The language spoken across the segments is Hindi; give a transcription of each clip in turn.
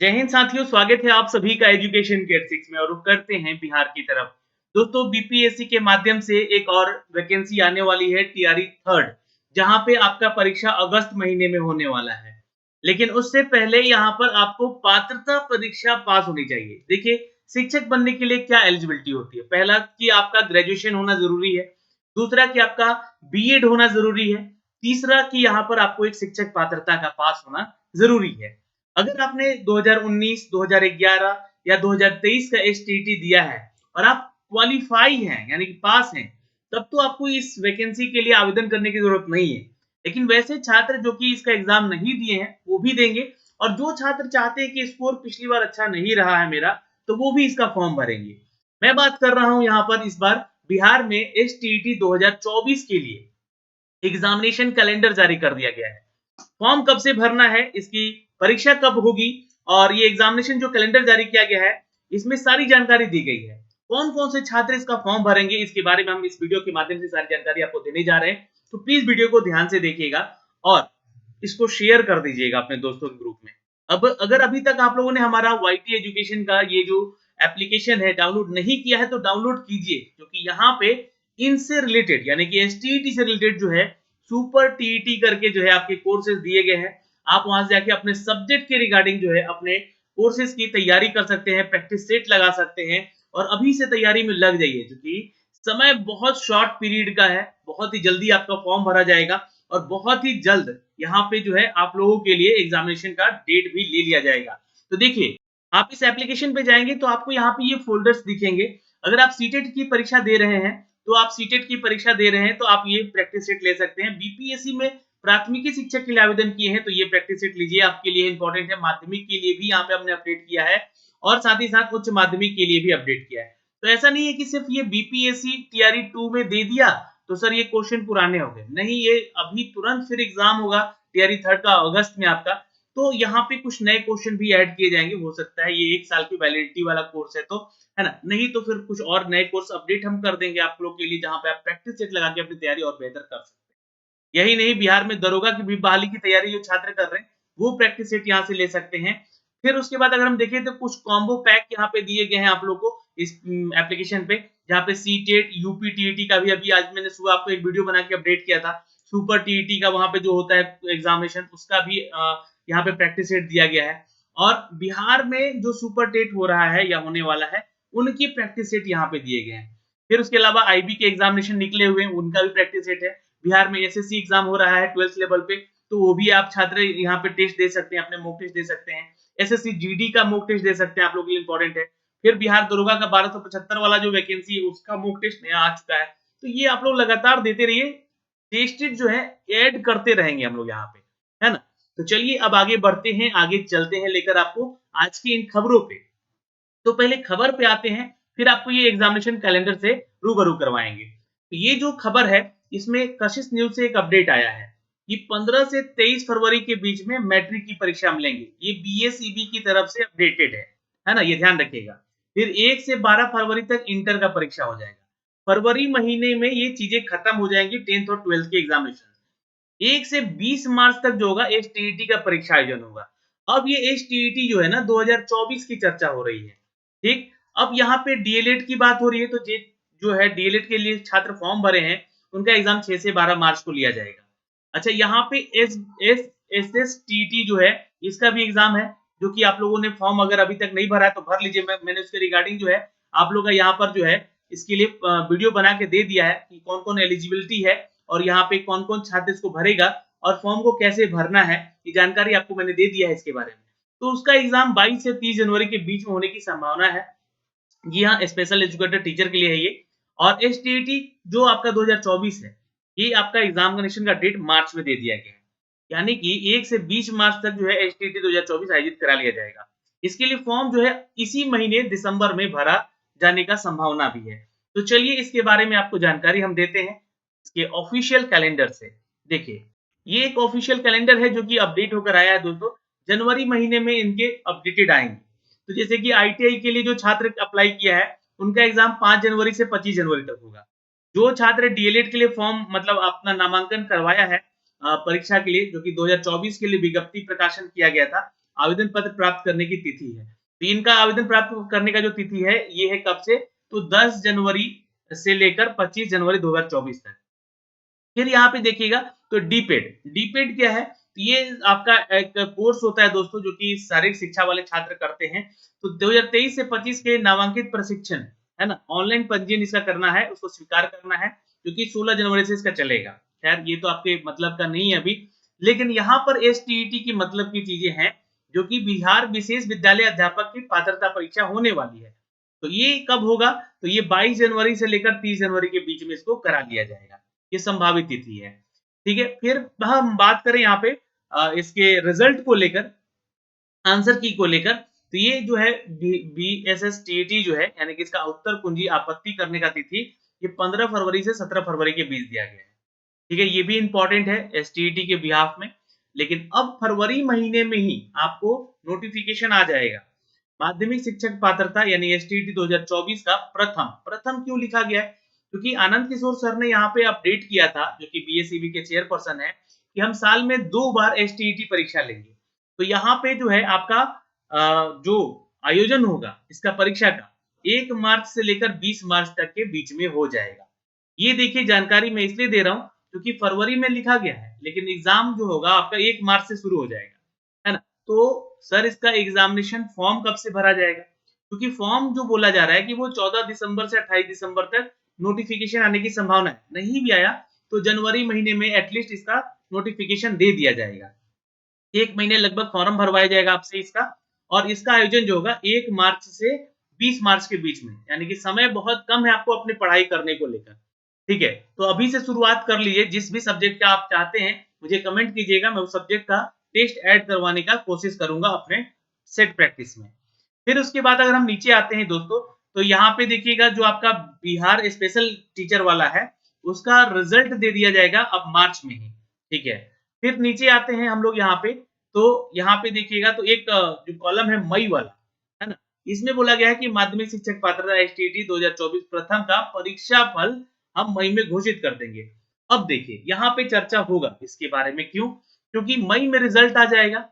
जय हिंद साथियों, स्वागत है आप सभी का एजुकेशन केयर 6 में और रुक करते हैं बिहार की तरफ। दोस्तों, बीपीएससी के माध्यम से एक और वैकेंसी आने वाली है टीआरई थर्ड, जहां पे आपका परीक्षा अगस्त महीने में होने वाला है। लेकिन उससे पहले यहाँ पर आपको पात्रता परीक्षा पास होनी चाहिए। देखिए, शिक्षक बनने के लिए क्या एलिजिबिलिटी होती है। पहला कि आपका ग्रेजुएशन होना जरूरी है, दूसरा कि आपका बीएड होना जरूरी है, तीसरा कि यहाँ पर आपको एक शिक्षक पात्रता का पास होना जरूरी है। अगर आपने 2019, 2011 या 2023 का एसटीईटी दिया है और आप क्वालीफाई हैं यानी कि पास हैं, तब तो आपको इस वैकेंसी के लिए आवेदन करने की जरूरत नहीं है। लेकिन वैसे छात्र जो कि इसका एग्जाम नहीं दिए हैं वो भी देंगे, और जो छात्र चाहते हैं कि स्कोर पिछली बार अच्छा नहीं रहा है मेरा, तो वो भी इसका फॉर्म भरेंगे। मैं बात कर रहा हूं यहाँ पर इस बार बिहार में एसटीईटी 2024 के लिए एग्जामिनेशन कैलेंडर जारी कर दिया गया है। फॉर्म कब से भरना है, इसकी परीक्षा कब होगी, और ये एग्जामिनेशन जो कैलेंडर जारी किया गया है, इसमें सारी जानकारी दी गई है। कौन कौन से छात्र इसका फॉर्म भरेंगे, इसके बारे में हम इस वीडियो के माध्यम से सारी जानकारी आपको देने जा रहे हैं। तो प्लीज वीडियो को ध्यान से देखिएगा और इसको शेयर कर दीजिएगा अपने दोस्तों के ग्रुप में। अब अगर अभी तक आप लोगों ने हमारा वाईटी एजुकेशन का ये जो एप्लीकेशन है डाउनलोड नहीं किया है, तो डाउनलोड कीजिए, क्योंकि यहाँ पे इनसे रिलेटेड यानी कि एसटीईटी से रिलेटेड जो है सुपर टीईटी करके जो है आपके कोर्सेज दिए गए हैं। आप वहां से जाके अपने सब्जेक्ट के रिगार्डिंग जो है अपने कोर्सेज की तैयारी कर सकते हैं, प्रैक्टिस सेट लगा सकते हैं और अभी से तैयारी में लग जाइए, क्योंकि समय बहुत शॉर्ट पीरियड का है। बहुत ही जल्दी आपका फॉर्म भरा जाएगा और बहुत ही जल्द यहाँ पे जो है आप लोगों के लिए एग्जामिनेशन का डेट भी ले लिया जाएगा। तो देखिए, आप इस एप्लीकेशन पे जाएंगे तो आपको यहाँ पे ये फोल्डर्स दिखेंगे। अगर आप सीटेट की परीक्षा दे रहे हैं, तो आप सीटेट की परीक्षा दे रहे हैं तो आप ये प्रैक्टिस सेट ले सकते हैं। बीपीएससी में प्राथमिकी शिक्षक के लिए आवेदन किए हैं तो ये प्रैक्टिस सेट लीजिए, आपके लिए इंपॉर्टेंट है। माध्यमिक के लिए भी यहाँ पे हमने अपडेट किया है और साथ ही साथ उच्च माध्यमिक के लिए भी अपडेट किया है। तो ऐसा नहीं है कि सिर्फ ये बीपीएससी टीआरई 2 में दे दिया तो सर ये क्वेश्चन पुराने हो गए, नहीं, ये अभी तुरंत फिर एग्जाम होगा टीआरई थर्ड का अगस्त में आपका। तो यहाँ पे कुछ नए क्वेश्चन भी ऐड किए जाएंगे, हो सकता है ये 1 साल की वैलिडिटी वाला कोर्स है तो, है ना, नहीं तो फिर कुछ और नए कोर्स अपडेट हम कर देंगे आप लोग के लिए, जहां पे आप प्रैक्टिस सेट लगा के अपनी तैयारी और बेहतर कर सकते हैं। यही नहीं, बिहार में दरोगा की भी बहाली की तैयारी जो छात्र कर रहे हैं वो प्रैक्टिस सेट यहाँ से ले सकते हैं। फिर उसके बाद अगर हम देखें तो कुछ कॉम्बो पैक यहाँ पे दिए गए हैं आप लोग को इस एप्लीकेशन पे, जहाँ पे सीटेट यूपी टीईटी का भी अभी आज मैंने सुबह आपको एक वीडियो बना के अपडेट किया था। सुपर टीईटी का वहां पे जो होता है एग्जामिनेशन, उसका भी यहाँ पे प्रैक्टिस सेट दिया गया है। और बिहार में जो सुपर टेट हो रहा है या होने वाला है, उनकी प्रैक्टिस सेट यहाँ पे दिए गए हैं। फिर उसके अलावा आईबी के एग्जामिनेशन निकले हुए हैं, उनका भी प्रैक्टिस सेट है। बिहार में एसएससी एग्जाम हो रहा है 12th लेवल पे, तो वो भी आप छात्र यहाँ पे टेस्ट दे सकते हैं, अपने मॉक टेस्ट दे सकते हैं। एसएससी जीडी का मॉक टेस्ट दे सकते हैं, आप लोग के लिए इंपॉर्टेंट है। फिर बिहार दरोगा का 1275 वाला जो वैकेंसी है उसका मॉक टेस्ट नया आ चुका है। तो ये आप लोग लगातार देते रहिए, टेस्टेड जो है ऐड करते रहेंगे हम लोग यहाँ पे, है ना। तो चलिए अब आगे बढ़ते हैं, आगे चलते हैं लेकर आपको आज की इन खबरों पे। तो पहले खबर पे आते हैं, फिर आपको ये एग्जामिनेशन कैलेंडर से रूबरू करवाएंगे। तो ये जो खबर है, इसमें कशिश न्यूज से एक अपडेट आया है कि 15 से 23 फरवरी के बीच में मैट्रिक की परीक्षा मिलेंगी। ये बीएसईबी की तरफ से अपडेटेड है ना, ये ध्यान रखिएगा। फिर 1 से 12 फरवरी तक इंटर का परीक्षा हो जाएगा। फरवरी महीने में ये चीजें खत्म हो जाएंगी, 10th और 12th के एग्जामिनेशन। 1 से 20 मार्च तक जो होगा एसटीईटी का परीक्षा आयोजन होगा। अब ये एसटीईटी जो है ना 2024 की चर्चा हो रही है, ठीक। अब यहाँ पे डीएलएड की बात हो रही है, तो जे जो है डीएलएड के लिए छात्र फॉर्म भरे हैं, उनका एग्जाम 6 से 12 मार्च को लिया जाएगा। अच्छा, यहाँ पे एसएसटीटी जो है, इसका भी एग्जाम है, जो कि आप लोगों ने फॉर्म अगर अभी तक नहीं भरा है तो भर लीजिए। मैंने उसके रिगार्डिंग जो है आप लोग का यहाँ पर जो है इसके लिए वीडियो बना के दे दिया है कि कौन कौन एलिजिबिलिटी है और यहाँ पे कौन कौन छात्र इसको भरेगा और फॉर्म को कैसे भरना है, ये जानकारी आपको मैंने दे दिया है इसके बारे में। तो उसका एग्जाम 22 से 30 जनवरी के बीच में होने की संभावना है। जी हाँ, स्पेशल एजुकेटेड टीचर के लिए है ये। और एसटीईटी जो आपका 2024 है, ये आपका एग्जामिनेशन का डेट मार्च में दे दिया गया है, यानी कि 1 से 20 मार्च तक जो है एसटीईटी 2024 आयोजित करा लिया जाएगा। इसके लिए फॉर्म जो है इसी महीने दिसंबर में भरा जाने का संभावना भी है। तो चलिए इसके बारे में आपको जानकारी हम देते हैं इसके ऑफिशियल कैलेंडर से। देखिए, ये एक ऑफिशियल कैलेंडर है जो कि अपडेट होकर आया है दोस्तों। जनवरी महीने में इनके अपडेटेड आएंगे। तो जैसे कि आईटीआई के लिए जो छात्र अप्लाई किया है, उनका एग्जाम 5 जनवरी से 25 जनवरी तक होगा। जो छात्र डीएलएड के लिए फॉर्म मतलब अपना नामांकन करवाया है परीक्षा के लिए, जो कि 2024 के लिए विज्ञप्ति प्रकाशन किया गया था, आवेदन पत्र प्राप्त करने की तिथि है। तो इनका आवेदन प्राप्त करने का जो तिथि है ये है कब से, तो 10 जनवरी से लेकर 25 जनवरी 2024 तक। फिर यहाँ पे देखिएगा तो डीपेड क्या है, तो ये आपका एक कोर्स होता है दोस्तों जो कि शारीरिक शिक्षा वाले छात्र करते हैं। तो 2023 से 25 के नामांकित प्रशिक्षण है ना, ऑनलाइन पंजीयन इसका करना है, उसको स्वीकार करना है, क्योंकि 16 जनवरी से इसका चलेगा। खैर ये तो आपके मतलब का नहीं है अभी, लेकिन यहाँ पर एसटीईटी की मतलब की चीजें हैं जो कि बिहार विशेष विद्यालय अध्यापक की पात्रता परीक्षा होने वाली है। तो ये कब होगा, तो ये 22 जनवरी से लेकर 30 जनवरी के बीच में इसको करा लिया जाएगा, ये संभावित तिथि है। ठीक है, फिर हम बात करें यहाँ पे इसके रिजल्ट को लेकर, आंसर की को लेकर, तो ये जो है बीएसएसटीटी जो है यानी कि इसका उत्तर कुंजी आपत्ति करने का तिथि ये 15 फरवरी से 17 फरवरी के बीच दिया गया है। ठीक है, ये भी इंपॉर्टेंट है एसटीईटी के बिहाफ में। लेकिन अब फरवरी महीने में ही आपको नोटिफिकेशन आ जाएगा माध्यमिक शिक्षक पात्रता यानी एसटीईटी 2024 का प्रथम। प्रथम क्यों लिखा गया है, क्योंकि आनंद किशोर सर ने यहाँ पे अपडेट किया था, जो कि बीएसईबी के चेयरपर्सन है, कि हम साल में 2 बार एसटीईटी परीक्षा लेंगे। तो यहाँ पे जो है आपका जो आयोजन होगा इसका परीक्षा का 1 मार्च से लेकर 20 मार्च तक के बीच में हो जाएगा। ये देखिए जानकारी मैं इसलिए दे रहा हूँ क्योंकि फरवरी में लिखा गया है, लेकिन एग्जाम जो होगा आपका 1 मार्च से शुरू हो जाएगा, है ना। तो सर इसका एग्जामिनेशन फॉर्म कब से भरा जाएगा, क्योंकि फॉर्म जो बोला जा रहा है कि वो 14 दिसंबर से 28 दिसंबर तक नोटिफिकेशन आने की संभावना है। नहीं भी आया तो जनवरी महीने में एटलीस्ट इसका नोटिफिकेशन दे दिया जाएगा। 1 महीने लगभग फॉर्म भरवाया जाएगा आपसे इसका, और इसका आयोजन जो होगा 1 मार्च से 20 मार्च के बीच में, यानी कि समय बहुत कम है आपको अपनी पढ़ाई करने को लेकर। ठीक है, तो अभी से शुरुआत कर लीजिए, जिस भी सब्जेक्ट का आप चाहते हैं मुझे कमेंट कीजिएगा, मैं उस सब्जेक्ट का टेस्ट ऐड करवाने का कोशिश करूंगा अपने सेट प्रैक्टिस में। फिर उसके बाद अगर हम नीचे आते हैं दोस्तों, तो यहाँ पे देखिएगा जो आपका बिहार स्पेशल टीचर वाला है उसका रिजल्ट दे दिया जाएगा अब मार्च में ही। ठीक है, फिर नीचे आते हैं हम लोग यहाँ पे, तो यहाँ पे देखिएगा तो एक जो कॉलम है मई वाला, है ना, इसमें बोला गया है कि माध्यमिक शिक्षक पात्रता एसटीईटी 2024 प्रथम का परीक्षा फल हम मई में घोषित कर देंगे। अब देखिए यहाँ पे चर्चा होगा इसके बारे में, क्यों, क्योंकि मई में रिजल्ट आ जाएगा।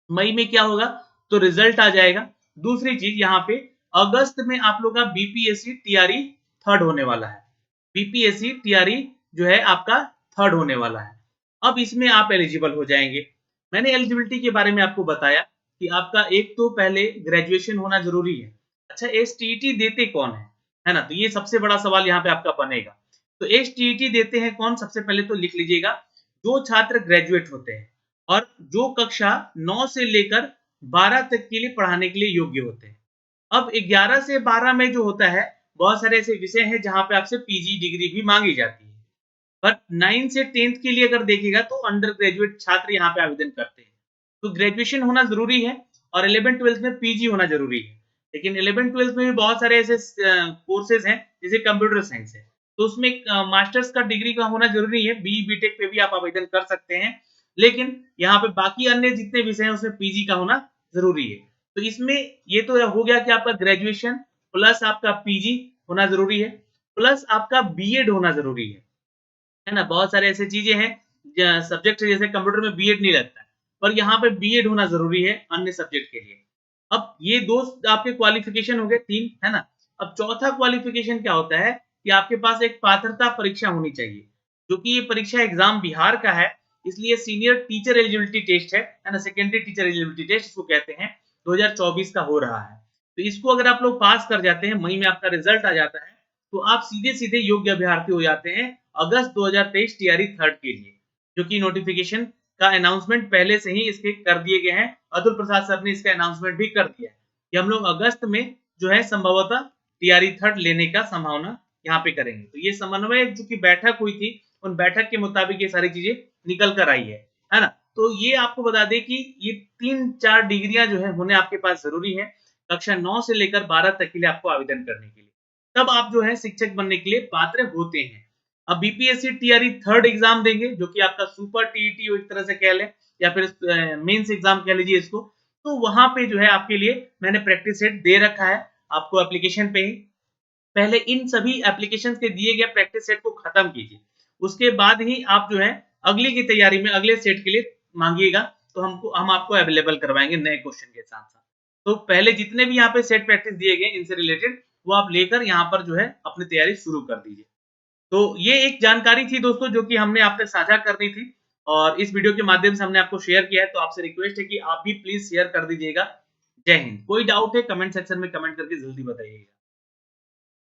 मई में क्या होगा, तो रिजल्ट आ जाएगा। दूसरी चीज यहाँ पे अगस्त में आप लोग का बीपीएससी टीआरई थर्ड होने वाला है। बीपीएससी टीआरई जो है आपका थर्ड होने वाला है। अब इसमें आप एलिजिबल हो जाएंगे। मैंने एलिजिबिलिटी के बारे में आपको बताया कि आपका एक तो पहले ग्रेजुएशन होना जरूरी है। अच्छा, एसटीईटी देते कौन है ना, तो ये सबसे बड़ा सवाल यहाँ पे आपका बनेगा। तो एसटीईटी देते हैं कौन, सबसे पहले तो लिख लीजिएगा, जो छात्र ग्रेजुएट होते हैं और जो कक्षा 9 से लेकर 12 तक के लिए पढ़ाने के लिए योग्य होते हैं। अब 11 से 12 में जो होता है बहुत सारे ऐसे विषय हैं जहां पे आपसे पीजी डिग्री भी मांगी जाती है, पर 9 से 10th के लिए अगर देखिएगा तो अंडर ग्रेजुएट छात्र यहाँ पे आवेदन करते हैं। तो ग्रेजुएशन होना जरूरी है और 11-12 में पीजी होना जरूरी है। लेकिन 11-12 में भी बहुत सारे ऐसे कोर्सेज हैं जैसे कंप्यूटर साइंस है, तो उसमें मास्टर्स का डिग्री का होना जरूरी है। बीई बीटेक पे भी आप आवेदन कर सकते हैं, लेकिन यहाँ पे बाकी अन्य जितने विषय हैं उसमें पीजी का होना जरूरी है। तो इसमें ये तो हो गया कि आपका ग्रेजुएशन प्लस आपका पीजी होना जरूरी है, प्लस आपका बीएड होना जरूरी है ना। बहुत सारे ऐसे चीजें हैं सब्जेक्ट जैसे कंप्यूटर में बीएड नहीं लगता है, पर यहाँ पे बीएड होना जरूरी है अन्य सब्जेक्ट के लिए। अब ये दो आपके क्वालिफिकेशन हो गए 3, है ना। अब चौथा क्वालिफिकेशन क्या होता है कि आपके पास एक पात्रता परीक्षा होनी चाहिए, जो कि ये परीक्षा एग्जाम बिहार का है, इसलिए सीनियर टीचर एलिजिबिलिटी टेस्ट है ना, सेकेंडरी टीचर एलिजिबिलिटी टेस्ट इसको कहते हैं, 2024 का हो रहा है। तो इसको अगर आप लोग पास कर जाते हैं, मई में आपका रिजल्ट आ जाता है, तो आप सीधे सीधे योग्य अभ्यर्थी हो जाते हैं अगस्त 2023 टीआरई थर्ड के लिए, जो कि नोटिफिकेशन का अनाउंसमेंट पहले से ही इसके कर दिए गए हैं। अतुल प्रसाद सर ने इसका अनाउंसमेंट भी कर दिया है कि हम लोग अगस्त में जो है संभवतः टीआरई थर्ड लेने का संभावना यहाँ पे करेंगे। तो ये समन्वय जो की बैठक हुई थी, उन बैठक के मुताबिक ये सारी चीजें निकल कर आई है ना। तो ये आपको बता दें कि ये 3-4 डिग्रियां जो है होने आपके पास जरूरी है कक्षा 9 से लेकर 12 तक के लिए आपको आवेदन करने के लिए, तब आप जो है शिक्षक बनने के लिए पात्र होते हैं। अब बीपीएससी टीआरई थर्ड एग्जाम देंगे, जो कि आपका सुपर टीईटी एक तरह से कह लें, या फिर मेंस एग्जाम कह लीजिए इसको, तो वहां पे जो है आपके लिए मैंने प्रैक्टिस सेट दे रखा है आपको एप्लीकेशन पे ही। पहले इन सभी एप्लीकेशन के दिए गए प्रैक्टिस सेट को खत्म कीजिए, उसके बाद ही आप जो है अगली की तैयारी में अगले सेट के लिए मांगिएगा, तो हम आपको अवेलेबल करवाएंगे नए क्वेश्चन के साथ साथ। तो पहले जितने भी यहाँ पे सेट प्रैक्टिस दिए गए इनसे रिलेटेड वो आप लेकर यहाँ पर जो है अपनी तैयारी शुरू कर दीजिए। तो ये एक जानकारी थी दोस्तों जो कि हमने आपसे साझा करनी थी और इस वीडियो के माध्यम से हमने आपको शेयर किया है, तो आपसे रिक्वेस्ट है कि आप भी प्लीज शेयर कर दीजिएगा। जय हिंद। कोई डाउट है कमेंट सेक्शन में कमेंट करके जल्दी बताइएगा।